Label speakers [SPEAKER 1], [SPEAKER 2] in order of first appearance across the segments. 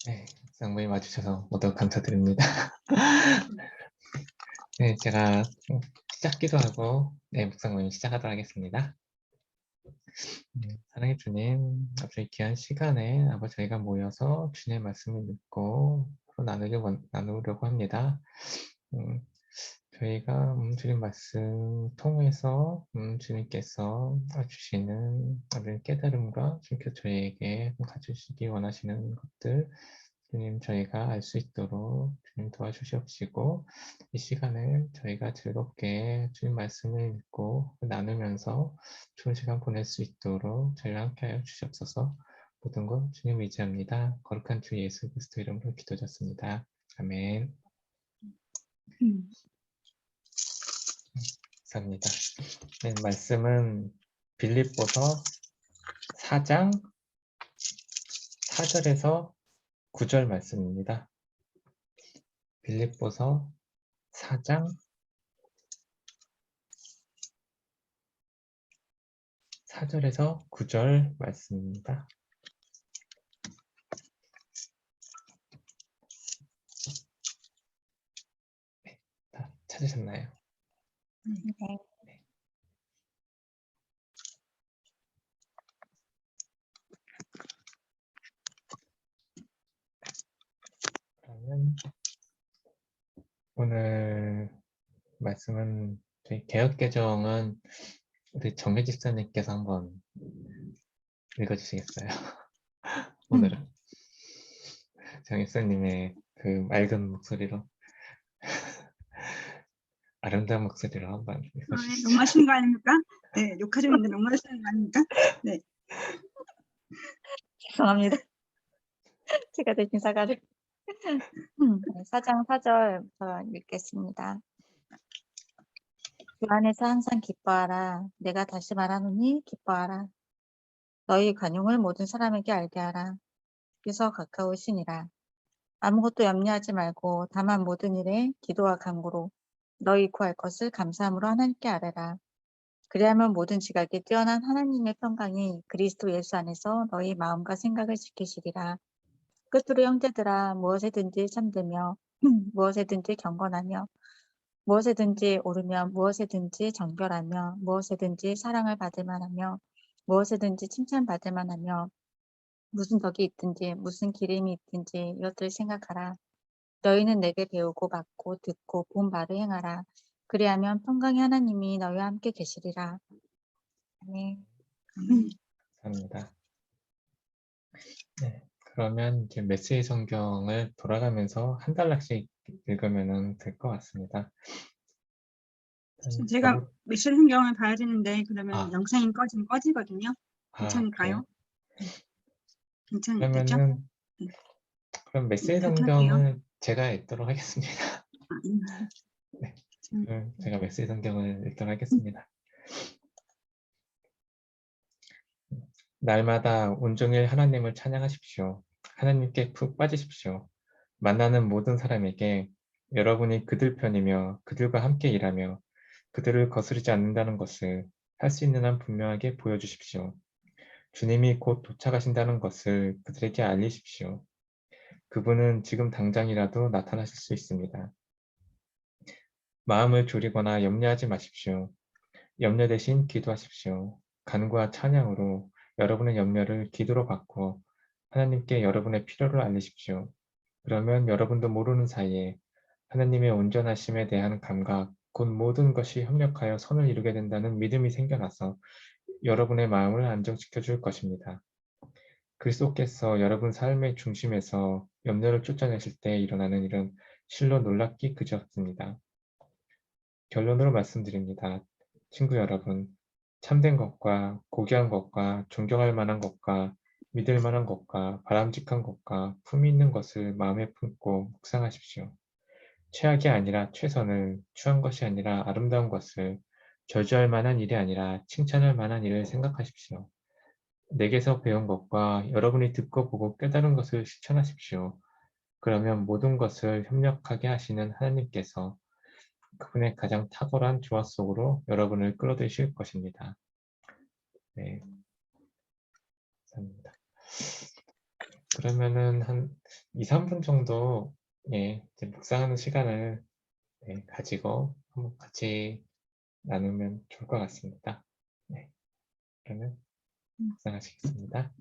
[SPEAKER 1] 네, 쌍무님 와주셔서 모두 감사드립니다. 네, 제가 시작기도 하고, 네, 묵상모임 시작하도록 하겠습니다. 사랑의 주님, 앞으로 귀한 시간에 아버지 저희가 모여서 주님의 말씀을 듣고 서로 나누려고 합니다. 음, 저희가 주님 말씀 통해서 주님께서 주시는 깨달음과 주님께서 저희에게 가르치시기 원하시는 것들 주님 저희가 알 수 있도록 주님 도와주시옵시고 이 시간을 저희가 즐겁게 주님 말씀을 읽고 나누면서 좋은 시간 보낼 수 있도록 저희와 함께하여 주시옵소서. 모든 것 주님 의지합니다. 거룩한 주 예수 그리스도 이름으로 기도드렸습니다. 아멘. 감사합니다. 네, 말씀은 빌립보서 4장 4절에서 9절 말씀입니다. 빌립보서 4장 4절에서 9절 말씀입니다. 네, 다 찾으셨나요?
[SPEAKER 2] 네.
[SPEAKER 1] 그러면 오늘 말씀은 저희 개역개정은 우리 정혜 집사님께서 한번 읽어주시겠어요? 오늘은 정혜 집사님의 그 맑은 목소리로 아름다운 목소리로 한번 읽어주시죠.
[SPEAKER 3] 너무하시는 거 아닙니까? 네, 녹화 중인데 너무하시는 거 아닙니까? 네.
[SPEAKER 2] 죄송합니다. 제가 대신 사과를. 4장 4절 읽겠습니다. 그 안에서 항상 기뻐하라. 내가 다시 말하노니 기뻐하라. 너희 관용을 모든 사람에게 알게 하라. 주께서 가까우시니라. 아무것도 염려하지 말고 다만 모든 일에 기도와 간구로 너희 구할 것을 감사함으로 하나님께 아뢰라. 그리하면 모든 지각에 뛰어난 하나님의 평강이 그리스도 예수 안에서 너희 마음과 생각을 지키시리라. 끝으로 형제들아 무엇에든지 참되며 무엇에든지 경건하며 무엇에든지 옳으며 무엇에든지 정결하며 무엇에든지 사랑을 받을 만하며 무엇에든지 칭찬받을 만하며 무슨 덕이 있든지 무슨 기림이 있든지 이것들을 생각하라. 너희는 내게 배우고 받고 듣고 본 바를 행하라. 그리하면 평강의 하나님이 너희와 함께 계시리라. 아멘.
[SPEAKER 1] 감사합니다. 네, 그러면 이제 메시지 성경을 돌아가면서 한 달락씩 읽으면 될 것 같습니다.
[SPEAKER 3] 제가 메시지 성경을 봐야 되는데 그러면 영상이 꺼지거든요. 괜찮을까요?
[SPEAKER 1] 그래요?
[SPEAKER 3] 괜찮겠죠?
[SPEAKER 1] 그러면은 그럼 메시지 성경을 제가 읽도록 하겠습니다. 네, 그럼 제가 메시지 성경을 읽도록 하겠습니다. 날마다 온종일 하나님을 찬양하십시오. 하나님께 푹 빠지십시오. 만나는 모든 사람에게 여러분이 그들 편이며 그들과 함께 일하며 그들을 거스르지 않는다는 것을 할 수 있는 한 분명하게 보여주십시오. 주님이 곧 도착하신다는 것을 그들에게 알리십시오. 그분은 지금 당장이라도 나타나실 수 있습니다. 마음을 졸이거나 염려하지 마십시오. 염려 대신 기도하십시오. 간구와 찬양으로 여러분의 염려를 기도로 바꾸어 하나님께 여러분의 필요를 알리십시오. 그러면 여러분도 모르는 사이에 하나님의 온전하심에 대한 감각, 곧 모든 것이 협력하여 선을 이루게 된다는 믿음이 생겨나서 여러분의 마음을 안정시켜 줄 것입니다. 그리스도께서 여러분 삶의 중심에서 염려를 쫓아내실 때 일어나는 일은 실로 놀랍기 그지없습니다. 결론으로 말씀드립니다. 친구 여러분, 참된 것과 고귀한 것과 존경할 만한 것과 믿을 만한 것과 바람직한 것과 품위 있는 것을 마음에 품고 묵상하십시오. 최악이 아니라 최선을, 추한 것이 아니라 아름다운 것을, 저주할 만한 일이 아니라 칭찬할 만한 일을 생각하십시오. 내게서 배운 것과 여러분이 듣고 보고 깨달은 것을 실천하십시오. 그러면 모든 것을 협력하게 하시는 하나님께서 그분의 가장 탁월한 조화 속으로 여러분을 끌어들이실 것입니다. 네, 감사합니다. 그러면은 한 2-3분 정도 이제 묵상하는 시간을 가지고 한번 같이 나누면 좋을 것 같습니다. 네. 그러면 묵상하시겠습니다.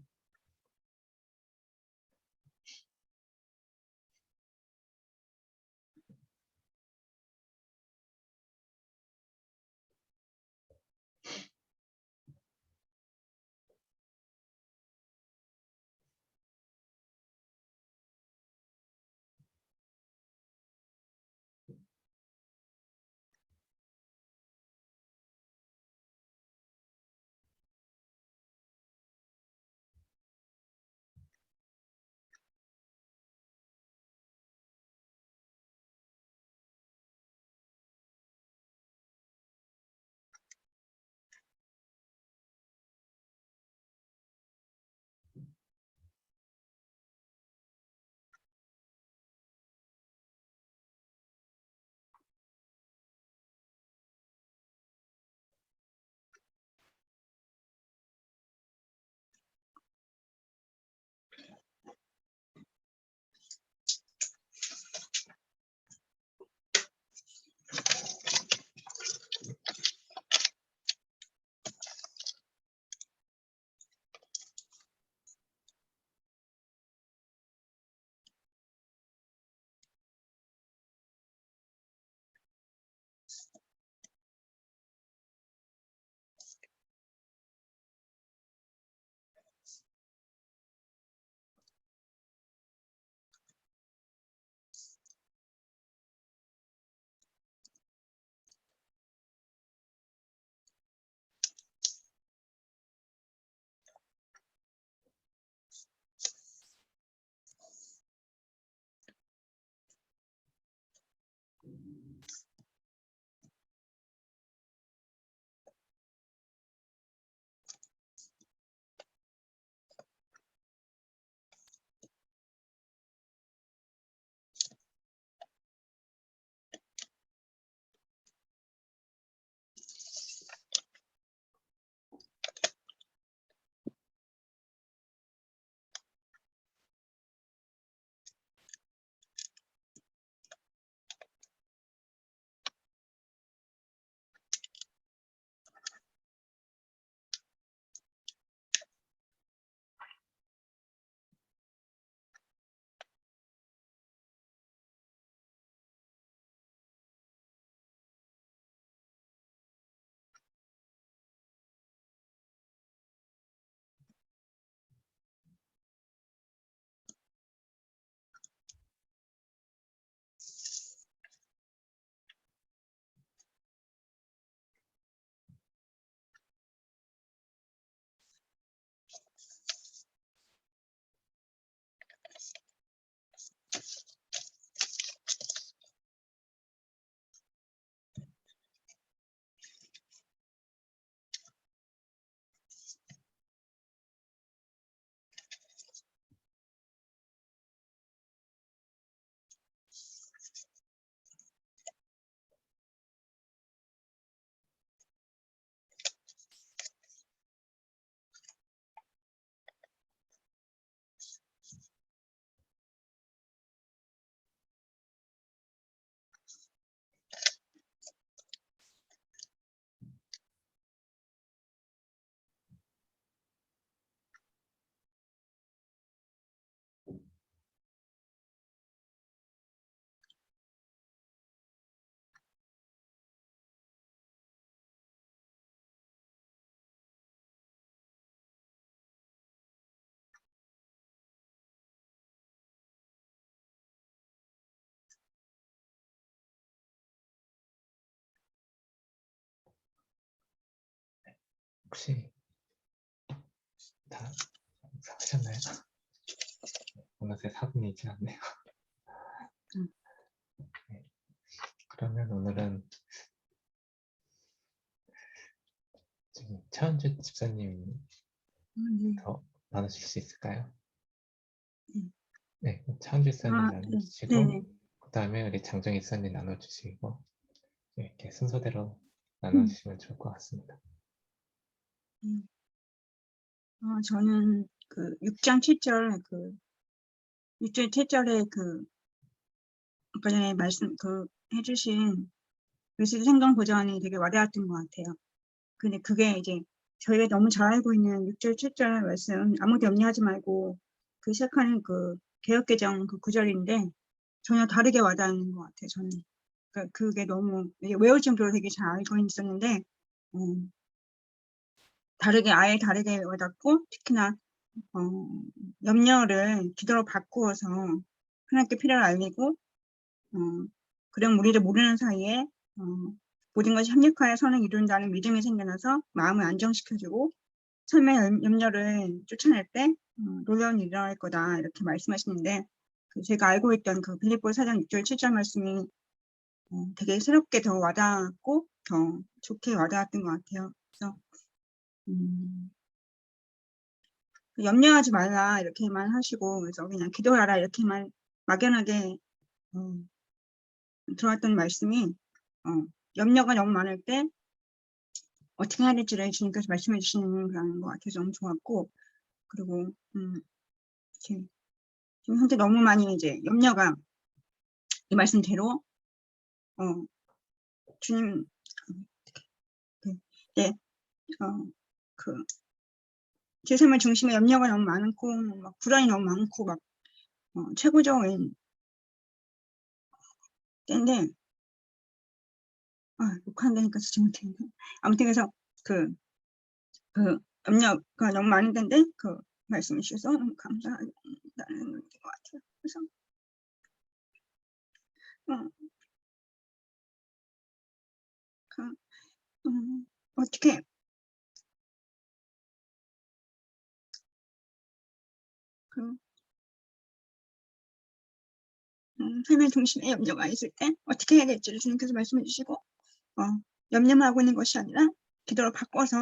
[SPEAKER 1] 혹시 다 묵상하셨나요? 어느새 4분이 지났네요. 네. 그러면 오늘은 지금 차은주 집사님
[SPEAKER 3] 네.
[SPEAKER 1] 더 나누실 수 있을까요?
[SPEAKER 3] 네.
[SPEAKER 1] 네, 차은주 집사님
[SPEAKER 3] 네.
[SPEAKER 1] 나누시고
[SPEAKER 3] 네네.
[SPEAKER 1] 그 다음에 우리 장정희 집사님 나눠주시고 이렇게 순서대로 나눠주시면 좋을 것 같습니다.
[SPEAKER 3] 저는 그 6장 7절 그 6절 7절에 아까 전에 말씀 해주신 메시지 생동 보전이 되게 와닿았던 것 같아요. 근데 그게 이제 저희가 너무 잘 알고 있는 6절 7절 말씀 아무도 염려하지 말고 시작하는 개역개정 구절인데 전혀 다르게 와닿는 것 같아요. 저는 그게 너무 외울 정도로 되게 잘 알고 있었는데 아예 다르게 와닿고 특히나 염려를 기도로 바꾸어서 하나님께 필요를 알리고 그럼 우리를 모르는 사이에 모든 것이 협력하여 선을 이룬다는 믿음이 생겨나서 마음을 안정시켜주고 삶의 염려를 쫓아낼 때 놀라운 일이 일어날 거다 이렇게 말씀하시는데 제가 알고 있던 빌립보 4장 6절 7절 말씀이 되게 새롭게 더 와닿았고 더 좋게 와닿았던 것 같아요. 그래서 염려하지 말라 이렇게만 하시고 그래서 그냥 기도하라 이렇게만 막연하게 들어왔던 말씀이 염려가 너무 많을 때 어떻게 해야 될지를 주님께서 말씀해 주시는 그런 것 같아서 너무 좋았고 그리고 지금 현재 너무 많이 이제 염려가 이 말씀대로 주님 네, 제 삶의 중심에 염려가 너무 많고 막 불안이 너무 많고 막 최고적인 때인데 욕한다니까 진짜 못했네. 아무튼 그래서 염려가 너무 많은 때인데 말씀해 주셔서 너무 감사하다는 것 같아요. 그래서 어떻게 삶의 중심에 염려가 있을 때 어떻게 해야 될지를 주님께서 말씀해 주시고 염려만 하고 있는 것이 아니라 기도를 바꿔서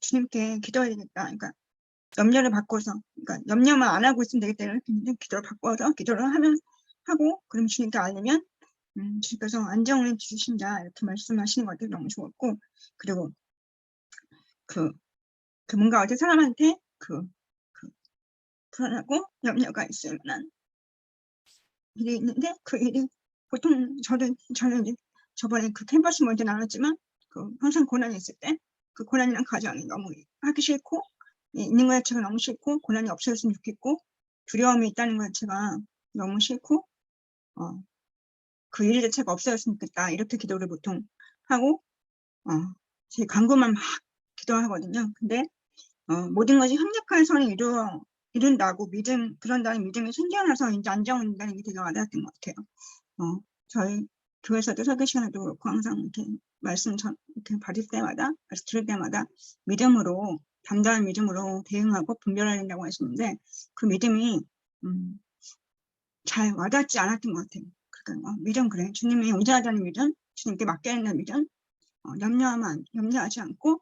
[SPEAKER 3] 주님께 기도해야 되겠다. 그러니까 염려를 바꿔서 그러니까 염려만 안 하고 있으면 되겠다 이렇게 했는데 기도를 바꿔서 기도를 하고 그럼 주님께 알리면 주님께서 안정을 주신다 이렇게 말씀하시는 것 같아서 너무 좋았고 그리고 뭔가 어떤 사람한테 불안하고 염려가 있을 만한 일이 있는데 그 일이 보통 저는 이제 저번에 캠퍼스 먼저 나눴지만 항상 고난이 있을 때 고난이랑 가정이 너무 하기 싫고 있는 것 자체가 너무 싫고 고난이 없어졌으면 좋겠고 두려움이 있다는 것 자체가 너무 싫고 그 일 자체가 없어졌으면 좋겠다 이렇게 기도를 보통 하고 제 간구만 막 기도하거든요. 근데 모든 것이 협력하여 선을 이룬다고 그런다는 믿음이 생겨나서 이제 안정된다는 게 되게 와닿았던 것 같아요. 저희 교회에서도 설교 시간에도 그렇고 항상 이렇게 말씀 이렇게 받을 때마다 들을 때마다 믿음으로 담대한 믿음으로 대응하고 분별해야 된다고 하시는데 그 믿음이 잘 와닿지 않았던 것 같아요. 그러니까 믿음 그래 주님이 의지하자는 믿음, 주님께 맡겨야 믿음, 염려하지 않고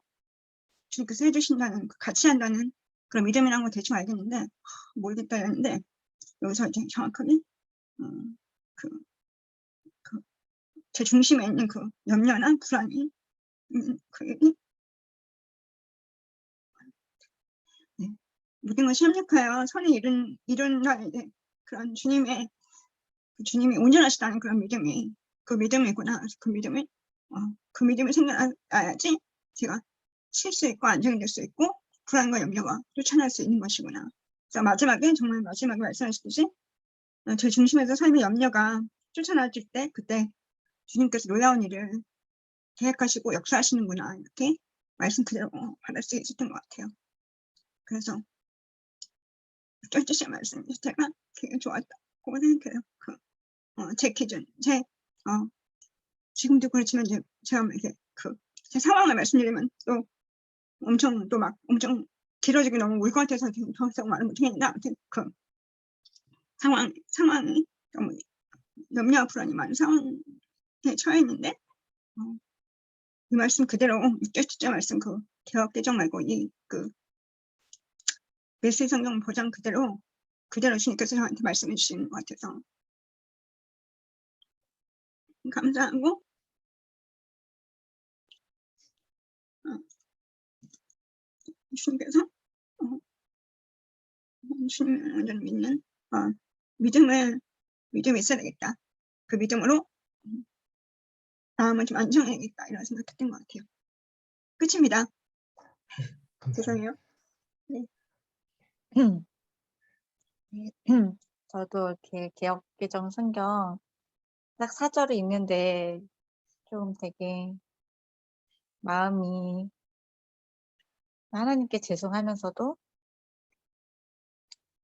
[SPEAKER 3] 주님께서 해주신다는 같이 한다는 그런 믿음이라는 걸 대충 알겠는데 모르겠다 했는데 여기서 이제 정확하게 제 중심에 있는 염려나 불안이 모든 것이 협력하여 선을 이룬다는 그런 주님이 온전하시다는 그런 믿음이 믿음이구나. 그 믿음이 생겨나야지 제가 쉴 수 있고 안정이 될 수 있고 불안과 염려가 쫓아날 수 있는 것이구나. 그래서 마지막에 말씀하셨듯이 제 중심에서 삶의 염려가 쫓아나질 때 그때 주님께서 놀라운 일을 계획하시고 역사하시는구나 이렇게 말씀 그대로 받을 수 있었던 것 같아요. 그래서 쫄쫄이 말씀이 제가 되게 좋았다고 생각해요. 제 기준, 지금도 그렇지만 이제 제가 이렇게 제 상황을 말씀드리면 또 엄청 길어지기 너무 울 것 같아서 더 이상 말을 못하겠는데 아무튼 상황이 너무 염려와 불안이 많은 상황에 처해 있는데 이 말씀 그대로 6절 말씀 개혁개정 말고 메시지 성경 보장 그대로 주님께서 저한테 말씀해 주시는 것 같아서 감사하고 주님께서 주님을 완전히 믿는 믿음이 있어야 되겠다. 그 믿음으로 마음을 좀 안정해야겠다 이런 생각했던 것 같아요. 끝입니다.
[SPEAKER 1] 감사합니다.
[SPEAKER 3] 죄송해요.
[SPEAKER 2] 저도 이렇게 개역개정 성경 딱 4절을 읽는데 좀 되게 마음이 하나님께 죄송하면서도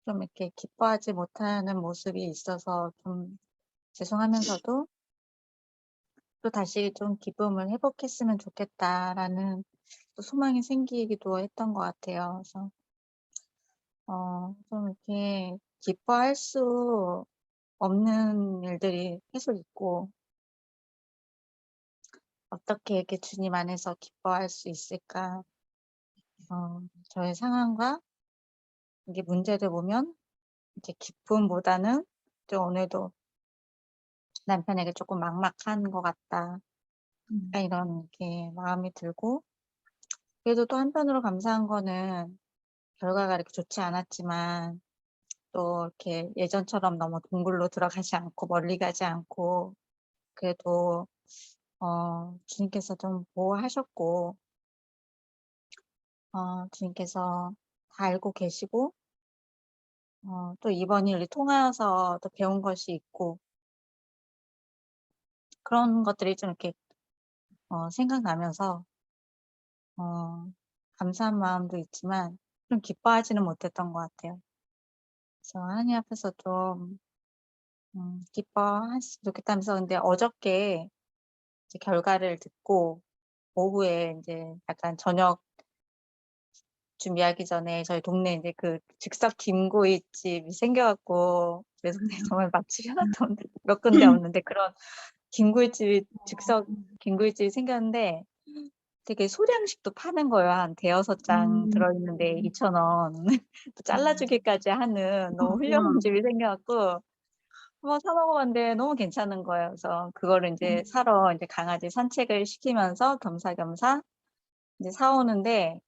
[SPEAKER 2] 좀 이렇게 기뻐하지 못하는 모습이 있어서 좀 죄송하면서도 또 다시 좀 기쁨을 회복했으면 좋겠다라는 또 소망이 생기기도 했던 것 같아요. 그래서 좀 이렇게 기뻐할 수 없는 일들이 계속 있고 어떻게 이렇게 주님 안에서 기뻐할 수 있을까? 저의 상황과 이게 문제를 보면 이제 기쁨보다는 좀 오늘도 남편에게 조금 막막한 것 같다. 약간 이런 이렇게 마음이 들고 그래도 또 한편으로 감사한 거는 결과가 이렇게 좋지 않았지만 또 이렇게 예전처럼 너무 동굴로 들어가지 않고 멀리 가지 않고 그래도 주님께서 좀 보호하셨고 주님께서 다 알고 계시고 또 이번 일을 통하여서 또 배운 것이 있고 그런 것들이 좀 이렇게 생각나면서 감사한 마음도 있지만 좀 기뻐하지는 못했던 것 같아요. 그래서 하나님 앞에서 좀 기뻐했으면 좋겠다면서 근데 어저께 이제 결과를 듣고 오후에 이제 약간 저녁 준비하기 전에 저희 동네에 이제 그 즉석 김구이집이 생겨갖고 저희 동네에 정말 맛집이 하나도 없는데 몇 군데 없는데 그런 즉석 김구이집이 생겼는데 되게 소량씩도 파는 거예요. 한 대여섯 장 들어있는데 2,000원. 또 잘라주기까지 하는 너무 훌륭한 집이 생겨갖고 한번 사 먹어봤는데 너무 괜찮은 거예요. 그래서 그거를 이제 사러 이제 강아지 산책을 시키면서 겸사겸사 이제 사오는데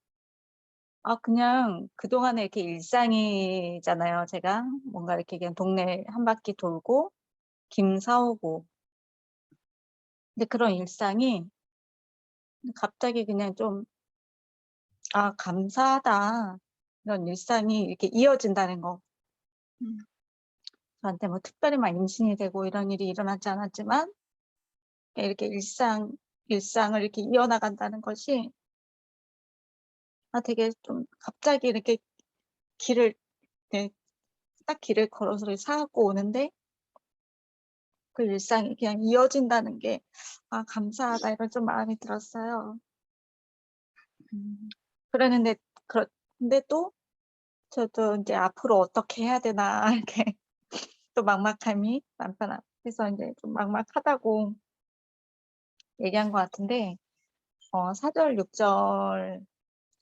[SPEAKER 2] 그냥 그동안에 이렇게 일상이잖아요. 제가 뭔가 이렇게 그냥 동네 한 바퀴 돌고 김 사오고 근데 그런 일상이 갑자기 그냥 좀 감사하다. 이런 일상이 이렇게 이어진다는 거. 저한테 뭐 특별히 막 임신이 되고 이런 일이 일어나지 않았지만 이렇게 일상을 이렇게 이어나간다는 것이 되게 좀 갑자기 이렇게 네, 딱 길을 걸어서 사갖고 오는데 그 일상이 그냥 이어진다는 게 감사하다 이런 좀 마음이 들었어요. 그러는데 근데 또 저도 이제 앞으로 어떻게 해야 되나 이렇게 또 막막함이 남편 앞에서 이제 좀 막막하다고 얘기한 것 같은데 4절 6절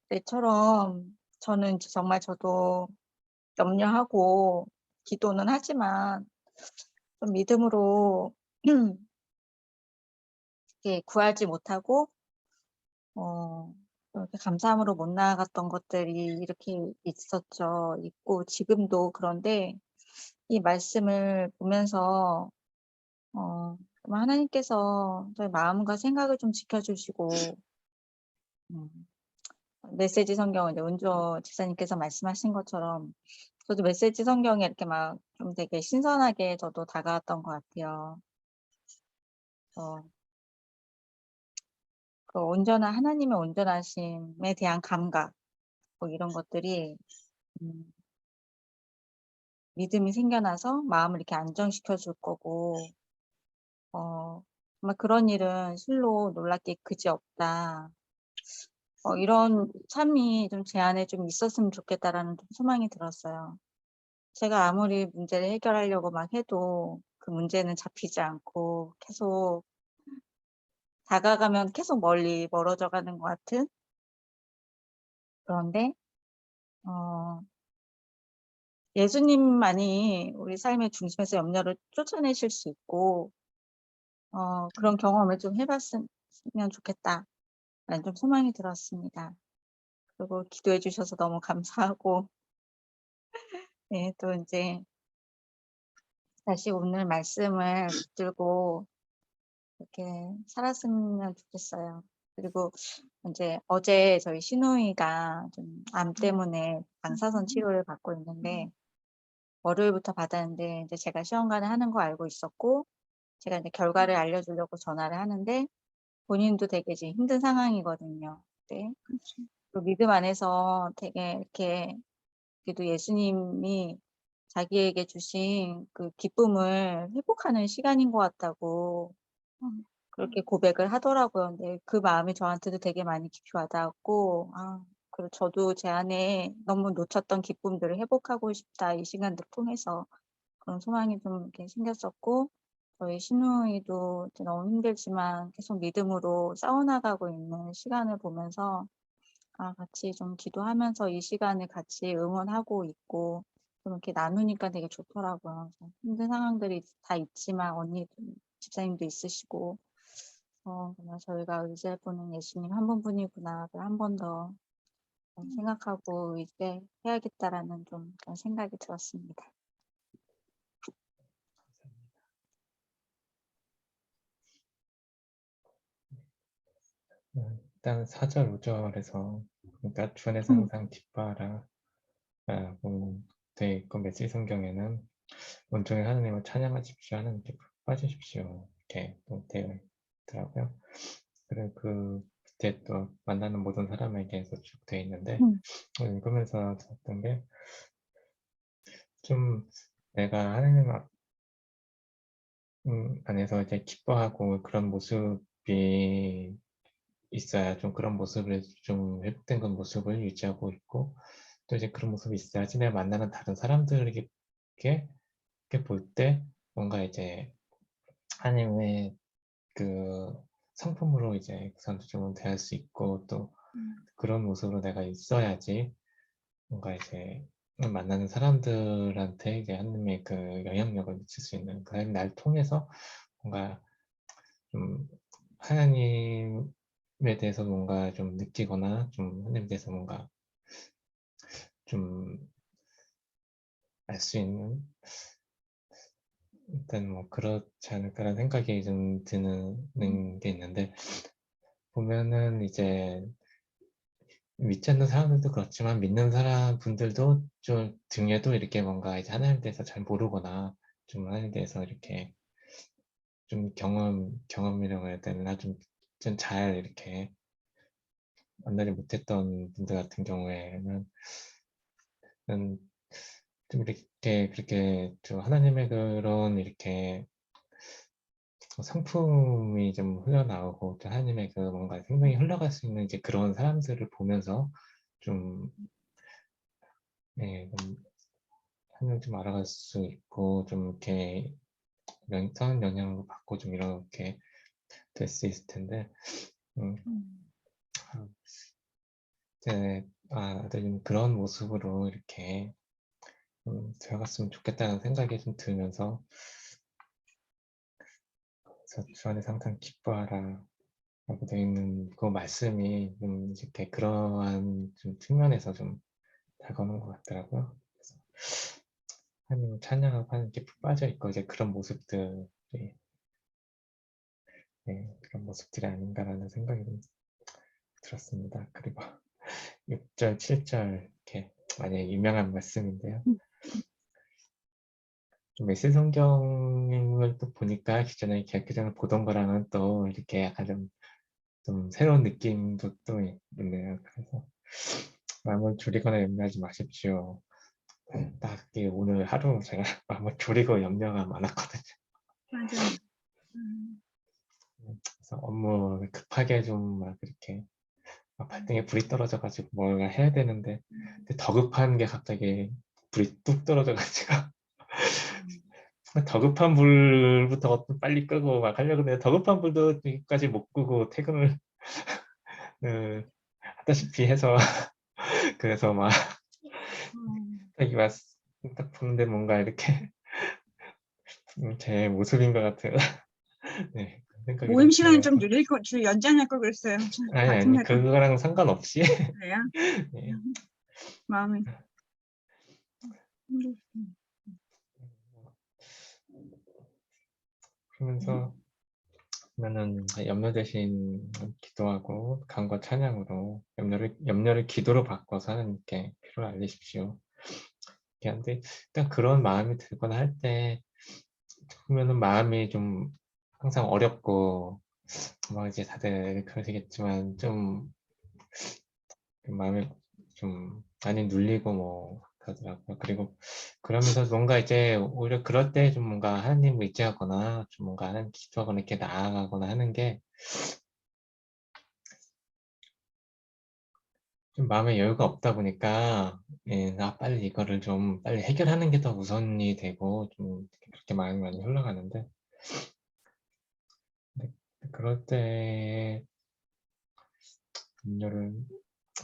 [SPEAKER 2] 때처럼 저는 정말 저도 염려하고 기도는 하지만 좀 믿음으로 이렇게 구하지 못하고 이렇게 감사함으로 못 나아갔던 것들이 이렇게 있고 지금도 그런데 이 말씀을 보면서 하나님께서 저희 마음과 생각을 좀 지켜주시고 메시지 성경은 이제 은조 집사님께서 말씀하신 것처럼 저도 메시지 성경에 이렇게 막 좀 되게 신선하게 저도 다가왔던 것 같아요. 그 하나님의 온전하심에 대한 감각, 뭐 이런 것들이 믿음이 생겨나서 마음을 이렇게 안정시켜 줄 거고, 정말 그런 일은 실로 놀랍게 그지없다. 이런 삶이 좀 제 안에 좀 있었으면 좋겠다라는 좀 소망이 들었어요. 제가 아무리 문제를 해결하려고 막 해도 그 문제는 잡히지 않고 계속 다가가면 계속 멀어져 가는 것 같은 그런데 예수님만이 우리 삶의 중심에서 염려를 쫓아내실 수 있고 그런 경험을 좀 해봤으면 좋겠다라는 좀 소망이 들었습니다. 그리고 기도해 주셔서 너무 감사하고 네, 또 이제 다시 오늘 말씀을 붙들고 이렇게 살았으면 좋겠어요. 그리고 이제 어제 저희 시누이가 좀 암 때문에 방사선 치료를 받고 있는데 월요일부터 받았는데 이제 제가 시험관을 하는 거 알고 있었고 제가 이제 결과를 알려주려고 전화를 하는데 본인도 되게 지금 힘든 상황이거든요. 네.
[SPEAKER 3] 그렇죠.
[SPEAKER 2] 그 믿음 안에서 되게 이렇게 그래도 예수님이 자기에게 주신 그 기쁨을 회복하는 시간인 것 같다고 그렇게 고백을 하더라고요. 근데 그 마음이 저한테도 되게 많이 깊이 와닿았고, 그리고 저도 제 안에 너무 놓쳤던 기쁨들을 회복하고 싶다, 이 시간들 통해서 그런 소망이 좀 이렇게 생겼었고, 저희 시누이도 이제 너무 힘들지만 계속 믿음으로 싸워나가고 있는 시간을 보면서 같이 좀 기도하면서 이 시간을 같이 응원하고 있고 좀 이렇게 나누니까 되게 좋더라고요. 그래서 힘든 상황들이 다 있지만 언니 집사님도 있으시고 정말 저희가 의지할 분은 예수님 한 분뿐이구나를 한 번 더 생각하고 의지해야겠다라는 좀 그런 생각이 들었습니다.
[SPEAKER 1] 일단 4절 5절에서 그러니까 주 안에서 항상 기뻐하라 라고 돼 있고 메시지 성경에는 온종일 하나님을 찬양하십시오, 하나님께 푹 빠지십시오 이렇게 또 되어 있더라고요. 그리고 그 밑에 또 만나는 모든 사람에게서 쭉 되어 있는데 읽으면서 들었던 게 좀 내가 하나님 안에서 이제 기뻐하고 그런 모습이 있어야 좀 그런 모습을 좀 회복된 그런 모습을 유지하고 있고 또 이제 그런 모습이 있어야지 내가 만나는 다른 사람들에게 이렇게 볼 때 뭔가 이제 하나님의 그 성품으로 이제 그 사람들 좀 대할 수 있고 또 그런 모습으로 내가 있어야지 뭔가 이제 만나는 사람들한테 이제 하나님의 그 영향력을 미칠 수 있는 그 하나님 날 통해서 뭔가 좀 하나님에 대해서 뭔가 좀 느끼거나 좀 하나님에 대해서 뭔가 좀 알 수 있는 일단 뭐 그렇지 않을까라는 생각이 좀 드는 게 있는데 보면은 이제 믿지 않는 사람들도 그렇지만 믿는 사람 분들도 좀 등에도 이렇게 뭔가 이제 하나님에 대해서 잘 모르거나 좀 하나님에 대해서 이렇게 좀 경험이라고 해야 되나 좀 잘 이렇게 만나지 못했던 분들 같은 경우에는 좀 이렇게 그렇게 좀 하나님의 그런 이렇게 성품이 좀 흘러나오고 또 하나님의 그 뭔가 생명이 흘러갈 수 있는 이제 그런 사람들을 보면서 좀 네, 좀 하나님 좀 알아갈 수 있고 좀 이렇게 선한 영향을 받고 좀 이렇게 될 수 있을 텐데 이제 좀 그런 모습으로 이렇게 되어갔으면 좋겠다는 생각이 좀 들면서 그래서 주 안에서 항상 기뻐하라 라고 되어 있는 그 말씀이 좀 이렇게 그러한 좀 측면에서 좀 다가오는 것 같더라고요. 그래서 하나님을 찬양하고 하나님께 푹 빠져 있고 이제 그런 모습들이 그런 모습들이 아닌가라는 생각이 좀 들었습니다. 그리고 6절, 7절 이렇게 많이 유명한 말씀인데요. 좀 메시지 성경을 또 보니까 기존에 개혁개정을 보던 거랑은 또 이렇게 약간 좀 새로운 느낌도 또 있네요. 그래서 마음을 졸이거나 염려하지 마십시오. 딱 오늘 하루 제가 마음을 졸이고 염려가 많았거든요.
[SPEAKER 3] 맞아요.
[SPEAKER 1] 그래서 업무 급하게 좀 막 이렇게 발등에 불이 떨어져가지고 뭔가 해야 되는데 더 급한 게 갑자기 불이 뚝 떨어져가지고 더 급한 불부터 빨리 끄고 막 하려고 했는데 더 급한 불도 여기까지 못 끄고 퇴근을 하다시피 해서 그래서 막 여기 딱 보는데 뭔가 이렇게 제 모습인 것 같아요. 네, 생각이
[SPEAKER 3] 모임
[SPEAKER 1] 좀
[SPEAKER 3] 시간이 좀
[SPEAKER 1] 들어서
[SPEAKER 3] 늘릴 거, 연장할 걸 그랬어요.
[SPEAKER 1] 아니 그거랑 상관없이
[SPEAKER 3] 그래요?
[SPEAKER 1] 네,
[SPEAKER 3] 마음이
[SPEAKER 1] 그러면서 그러면은 염려 대신 기도하고 간과 찬양으로 염려를 기도로 바꿔서 하나님께 필요를 알리십시오. 이렇게 하는데 일단 그런 마음이 들거나 할 때 보면은 마음이 좀 항상 어렵고 뭐 이제 다들 그러시겠지만 좀 마음이 좀 많이 눌리고 뭐 그러더라고요. 그리고 그러면서 뭔가 이제 오히려 그럴 때 좀 뭔가 하나님을 의지하거나 좀 뭔가 하나님 기도하거나 이렇게 나아가거나 하는 게 좀 마음에 여유가 없다 보니까 빨리 이거를 좀 빨리 해결하는 게 더 우선이 되고 좀 그렇게 마음이 많이 흘러가는데 근데 그럴 때 염려를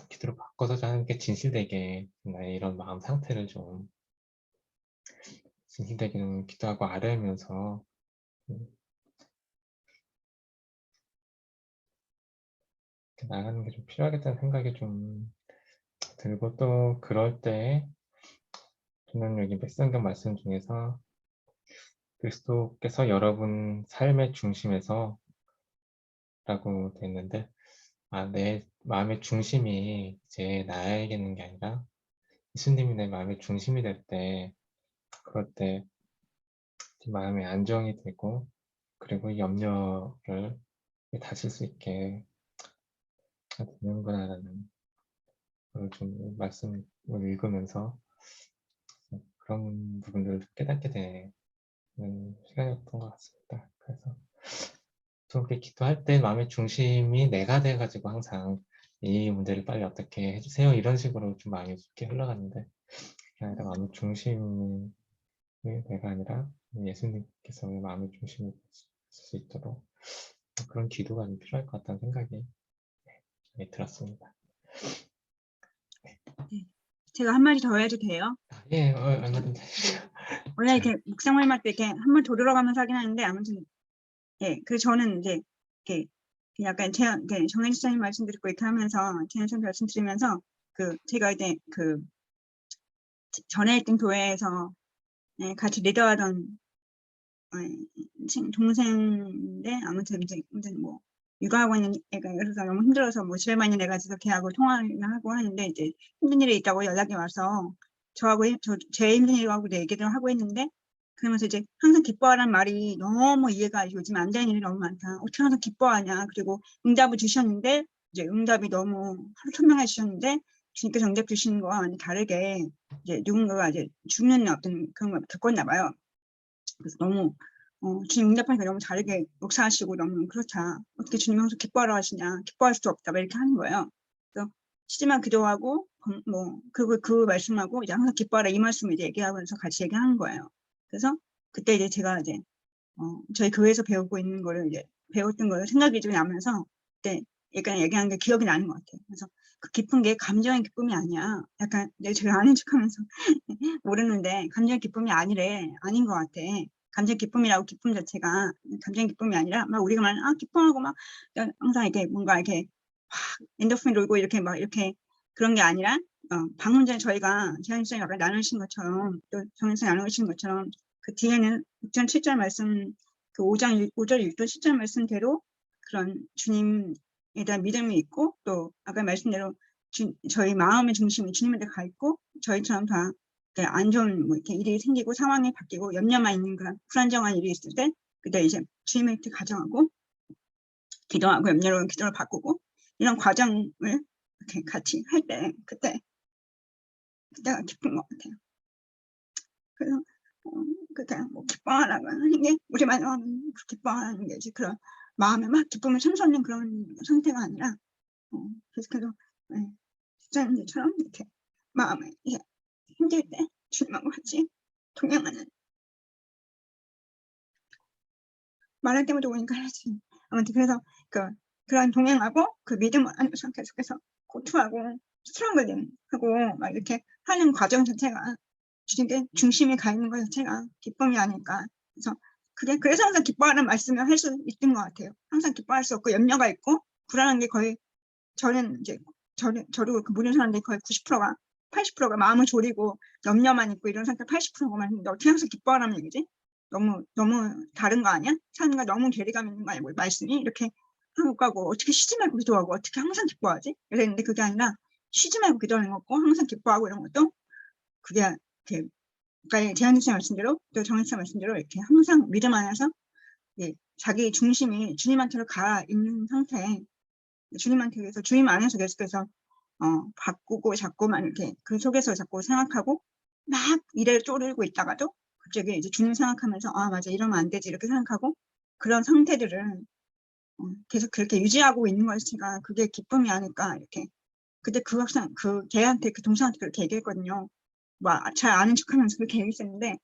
[SPEAKER 1] 기도로 바꿔서 하는 게 진실되게 나의 이런 마음 상태를 좀 진실되게 좀 기도하고 아뢰면서 나가는 게 좀 필요하겠다는 생각이 좀 들고 또 그럴 때 저는 여기 백성경 말씀 중에서 그리스도께서 여러분 삶의 중심에서 라고 돼 있는데 내 마음의 중심이 이제 나에게 있는 게 아니라 예수님이 내 마음의 중심이 될 때 그럴 때 마음의 안정이 되고 그리고 이 염려를 다실 수 있게 되는구나라는 걸 좀 말씀을 읽으면서 그런 부분들을 깨닫게 되는 시간이었던 것 같습니다. 그래서 그렇게 기도할 때 마음의 중심이 내가 돼가지고 항상 이 문제를 빨리 어떻게 해주세요 이런 식으로 좀 마음이 깊게 흘러갔는데 그게 아니라 마음의 중심이 내가 아니라 예수님께서 마음의 중심이 될 수 있도록 그런 기도가 좀 필요할 것 같다는 생각이 들었습니다.
[SPEAKER 3] 제가 한마디 더 해도 돼요?
[SPEAKER 1] 예, 얼마든지.
[SPEAKER 3] 원래 이렇게 묵상할 때 이렇게 한 번 더 들어가면서 하긴 하는데 아무튼 그래서 저는 이제 이렇게 약간 정혜지 선생님 말씀 듣고 이렇게 하면서 제한 선생님 말씀 들으면서 제가 이제 전에 있던 교회에서 같이 리더하던 동생인데 아무튼 이제 뭐 육아하고 있는 애가 그래서 너무 힘들어서 뭐 집에만 있는 애가 있어서 걔하고 통화를 하고 하는데 이제 힘든 일이 있다고 연락이 와서 저하고 제 힘든 일하고 얘기를 하고 있는데 그러면서 이제 항상 기뻐하라는 말이 너무 이해가 요즘 안 되는 일이 너무 많다. 어떻게 항상 기뻐하냐. 그리고 응답을 주셨는데 이제 응답이 너무 하루 천명해 주셨는데 주님께서 응답 주시는 거와 다르게 이제 누군가가 이제 죽는 어떤 그런 걸 겪었나 봐요. 그래서 너무 주님 응답하니까 너무 다르게 역사하시고 너무 그렇다. 어떻게 주님 항상 기뻐하라 하시냐. 기뻐할 수 없다. 이렇게 하는 거예요. 그래서 시지만 기도하고 그리고 그 말씀하고 이제 항상 기뻐하라 이 말씀을 이제 얘기하면서 같이 얘기하는 거예요. 그래서 그때 이제 제가 이제 저희 교회에서 배우고 있는 거를 이제 배웠던 거를 생각이 좀 나면서 그때 약간 얘기한 게 기억이 나는 것 같아요. 그래서 그 기쁜 게 감정의 기쁨이 아니야. 약간 제가 아는 척하면서 모르는데 감정의 기쁨이 아닌 것 같아. 감정 기쁨이라고 기쁨 자체가 감정 기쁨이 아니라 막 우리가 말하는 기쁨하고 막 항상 이렇게 뭔가 이렇게 엔도핀 돌고 이렇게 막 이렇게 그런 게 아니라 방금 전에 저희가 재현선생님이 아까 나누신 것처럼 또 정현선생님이 나누신 것처럼 그 뒤에는 6장 7절 말씀 그 5장 5절 6절 7절 말씀대로 그런 주님에 대한 믿음이 있고 또 아까 말씀대로 저희 마음의 중심이 주님에 대해 가 있고 저희처럼 다 안 좋은 뭐 이렇게 일이 생기고 상황이 바뀌고 염려만 있는 그런 불안정한 일이 있을 때 그때 이제 주님의 곁에 가정하고 기도하고 염려로 기도를 바꾸고 이런 과정을 이렇게 같이 할 때 그때가 기쁜 것 같아요. 그래서 그때 뭐 기뻐하라고 하는 게 우리만 하는 기뻐하는 게 이제 그런 마음에 막 기쁨을 참수하는 그런 상태가 아니라 계속해서 집사님들처럼 이렇게 마음에 힘들 때 주님하고 같이 동행하는 말할 때마다 오니까 하지. 아무튼 그래서 그런 동행하고 그 믿음을 안에서 계속해서 고투하고 스트렁글 하고 막 이렇게 하는 과정 자체가 주님께 중심이 가 있는 것 자체가 기쁨이 아닐까. 그래서 항상 기뻐하는 말씀을 할 수 있는 것 같아요. 항상 기뻐할 수 없고 염려가 있고 불안한 게 거의 저는 이제 저도 그 모든 사람들이 거의 90%가 80%가 마음을 졸이고 염려만 있고 이런 상태 80%만 했는데 어떻게 항상 기뻐하라는 얘기지? 너무 다른 거 아니야? 삶과 너무 괴리감 있는 거 아니야? 뭐 말씀이 이렇게 한국 가고 어떻게 쉬지 말고 기도하고 어떻게 항상 기뻐하지? 이랬는데 그게 아니라 쉬지 말고 기도하는 거고 항상 기뻐하고 이런 것도 그게 이렇게 아까 재한주 씨 말씀대로 또 정희 씨 말씀대로 이렇게 항상 믿음 안에서 자기 중심이 주님한테로 가 있는 상태에 주님한테 위해서 주님 안에서 계속해서 바꾸고 자꾸만 이렇게 그 속에서 자꾸 생각하고 막 일에 쪼르고 있다가도 갑자기 이제 주님 생각하면서 아 맞아 이러면 안 되지 이렇게 생각하고 그런 상태들을 계속 그렇게 유지하고 있는 것이가 그게 기쁨이 아닐까 이렇게 그때 그 학생 그 걔한테 그 동생한테 그렇게 얘기했거든요. 뭐 잘 아는 척하면서 그렇게 얘기했었는데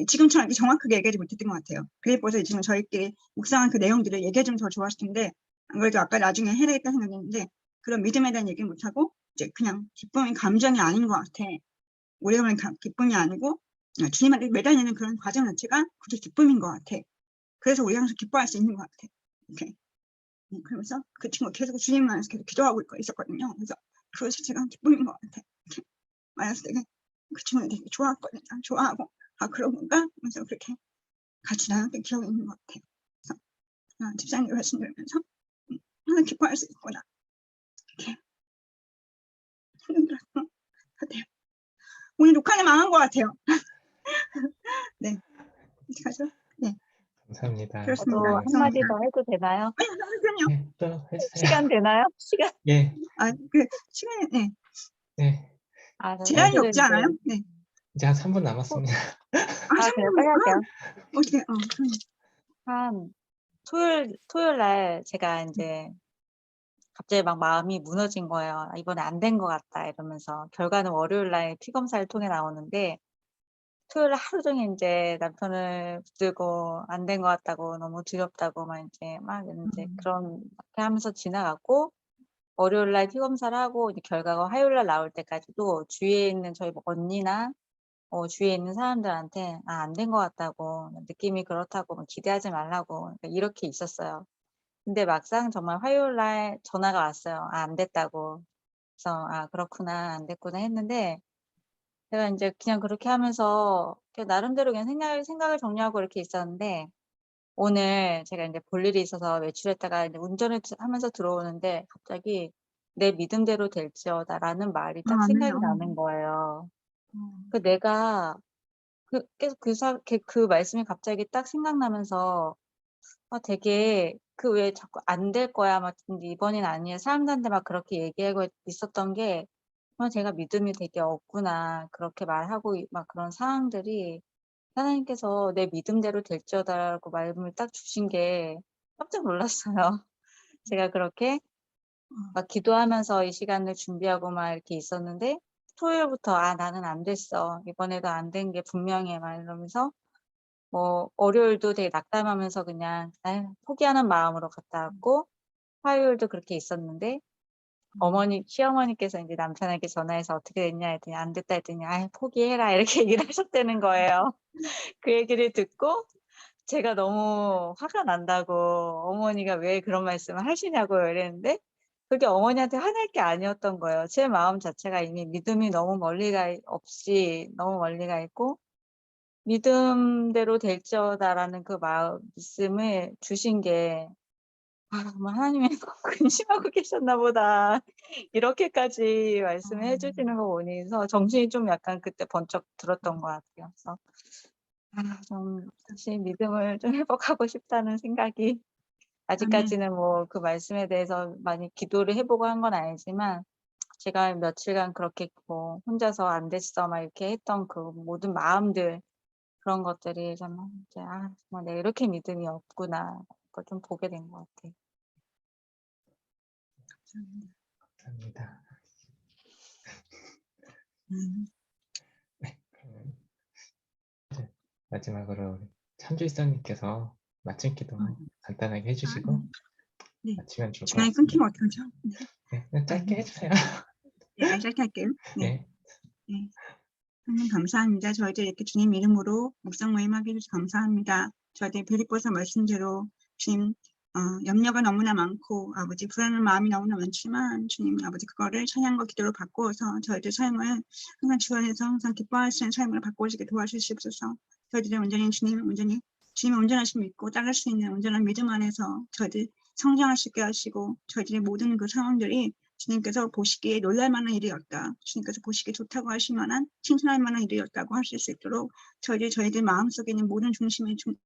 [SPEAKER 3] 지금처럼 이렇게 정확하게 얘기하지 못했던 것 같아요. 그래서 지금 저희끼리 묵상한 그 내용들을 얘기해주면 더 좋았을 텐데 안 그래도 아까 나중에 해야 되겠다 생각했는데 그런 믿음에 대한 얘기를 못하고 이제 그냥 기쁨이 감정이 아닌 것 같아. 우리가 기쁨이 아니고 주님한테 매달리는 그런 과정 자체가 그게 기쁨인 것 같아. 그래서 우리가 항상 기뻐할 수 있는 것 같아. 이렇게. 그러면서 그 친구가 계속 주님 안에서 계속 기도하고 있었거든요. 그래서 그것 자체가 기쁨인 것 같아. 이렇게 말했을 때 그 친구가 되게 좋아했거든요. 좋아하고 아 그런 건가? 그래서 그렇게 같이 나눴던 기억이 있는 것 같아요. 그래서 집사님 말씀 들으면서 항상 기뻐할 수 있구나. 이렇게 생각들었던 것 같아요. 오늘 녹화는 망한 것 같아요. 네, 어떻게 하죠? 네,
[SPEAKER 1] 감사합니다.
[SPEAKER 3] 그렇습니다.
[SPEAKER 2] 저도
[SPEAKER 3] 그래서
[SPEAKER 2] 한마디 더 해도 되나요?
[SPEAKER 3] 그럼요.
[SPEAKER 1] 네, 또 해주세요.
[SPEAKER 2] 시간 되나요? 시간.
[SPEAKER 1] 예,
[SPEAKER 3] 그 시간에 네,
[SPEAKER 1] 네.
[SPEAKER 3] 제한이
[SPEAKER 2] 사실은
[SPEAKER 3] 없지 않아요? 네.
[SPEAKER 1] 이제 한 3분 남았습니다.
[SPEAKER 2] 그냥 빨리 할게요.
[SPEAKER 3] 어떻게?
[SPEAKER 2] 한 토요일 날 제가 이제 갑자기 막 마음이 무너진 거예요. 아, 이번에 안 된 것 같다 이러면서 결과는 월요일 날 피 검사를 통해 나오는데 토요일 날 하루 종일 이제 남편을 붙들고 안 된 것 같다고 너무 두렵다고 막 이제 그런 게 하면서 지나갔고 월요일 날 피 검사를 하고 이제 결과가 화요일 날 나올 때까지도 주위에 있는 저희 뭐 언니나 주위에 있는 사람들한테 아, 안 된 것 같다고 느낌이 그렇다고 뭐 기대하지 말라고 그러니까 이렇게 있었어요. 근데 막상 정말 화요일 날 전화가 왔어요. 아, 안 됐다고. 그래서 아, 그렇구나, 안 됐구나 했는데 제가 이제 그냥 그렇게 하면서 나름대로 그냥 생각을 정리하고 이렇게 있었는데 오늘 제가 이제 볼 일이 있어서 외출했다가 이제 운전을 하면서 들어오는데 갑자기 내 믿음대로 될지어다라는 말이 딱
[SPEAKER 3] 아멘.
[SPEAKER 2] 생각이 나는 거예요. 내가 계속 그 말씀이 갑자기 딱 생각나면서 되게 왜 자꾸 안 될 거야 막 이번엔 아니야 사람들한테 막 그렇게 얘기하고 있었던 게 제가 믿음이 되게 없구나 그렇게 말하고 막 그런 상황들이 하나님께서 내 믿음대로 될지어다라고 말씀을 딱 주신 게 깜짝 놀랐어요. 제가 그렇게 막 기도하면서 이 시간을 준비하고 막 이렇게 있었는데 토요일부터 아, 나는 안 됐어. 이번에도 안 된 게 분명해. 막 이러면서 월요일도 되게 낙담하면서 그냥 포기하는 마음으로 갔다 왔고 화요일도 그렇게 있었는데 시어머니께서 이제 남편에게 전화해서 어떻게 됐냐 했더니 안 됐다 했더니 아, 포기해라 이렇게 얘기를 하셨다는 거예요. 그 얘기를 듣고 제가 너무 화가 난다고 어머니가 왜 그런 말씀을 하시냐고 이랬는데 그게 어머니한테 화낼 게 아니었던 거예요. 제 마음 자체가 이미 믿음이 너무 멀리 가 있고 믿음대로 될지어다라는 그 말씀을 주신 게 정말 하나님이 근심하고 계셨나 보다. 이렇게까지 말씀해 주시는 거 보니서 정신이 좀 약간 그때 번쩍 들었던 것 같아요. 그래서 좀 다시 믿음을 좀 회복하고 싶다는 생각이 아직까지는 그 말씀에 대해서 많이 기도를 해보고 한 건 아니지만 제가 며칠간 그렇게 혼자서 안 됐어 막 이렇게 했던 그 모든 마음들 그런 것들이 정말 이제 정말 내가 이렇게 믿음이 없구나 그걸 좀 보게 된 것 같아요.
[SPEAKER 1] 감사합니다. 네, 그러면 이제 마지막으로 참주일성님께서 마침 기도 간단하게 해주시고
[SPEAKER 3] 네.
[SPEAKER 1] 마치면 좋을 것
[SPEAKER 3] 중간에
[SPEAKER 1] 같습니다.
[SPEAKER 3] 끊기면 어떡하죠? 네.
[SPEAKER 1] 네, 짧게 해주세요.
[SPEAKER 3] 네, 짧게 할게요. 네.
[SPEAKER 1] 네,
[SPEAKER 3] 하나님 감사합니다. 저희들 이렇게 주님 이름으로 묵상 모임하게 해주셔서 감사합니다. 저희들 빌립보서 말씀대로 주님 염려가 너무나 많고 아버지 불안한 마음이 너무나 많지만 주님 아버지 그거를 찬양과 기도로 바꾸어서 저희들 삶을 항상 주 안에서 항상 기뻐하시는 삶을 바꾸시게 도와주시옵소서. 저희들이 온전히 주님의 온전하심 믿고 따를 수 있는 온전한 믿음 안에서 저희들 성장할 수 있게 하시고 저희들의 모든 그 상황들이 주님께서 보시기에 놀랄 만한 일이었다. 주님께서 보시기에 좋다고 하실 만한 칭찬할 만한 일이었다고 하실 수 있도록 저희들 마음속에 있는 모든 중심의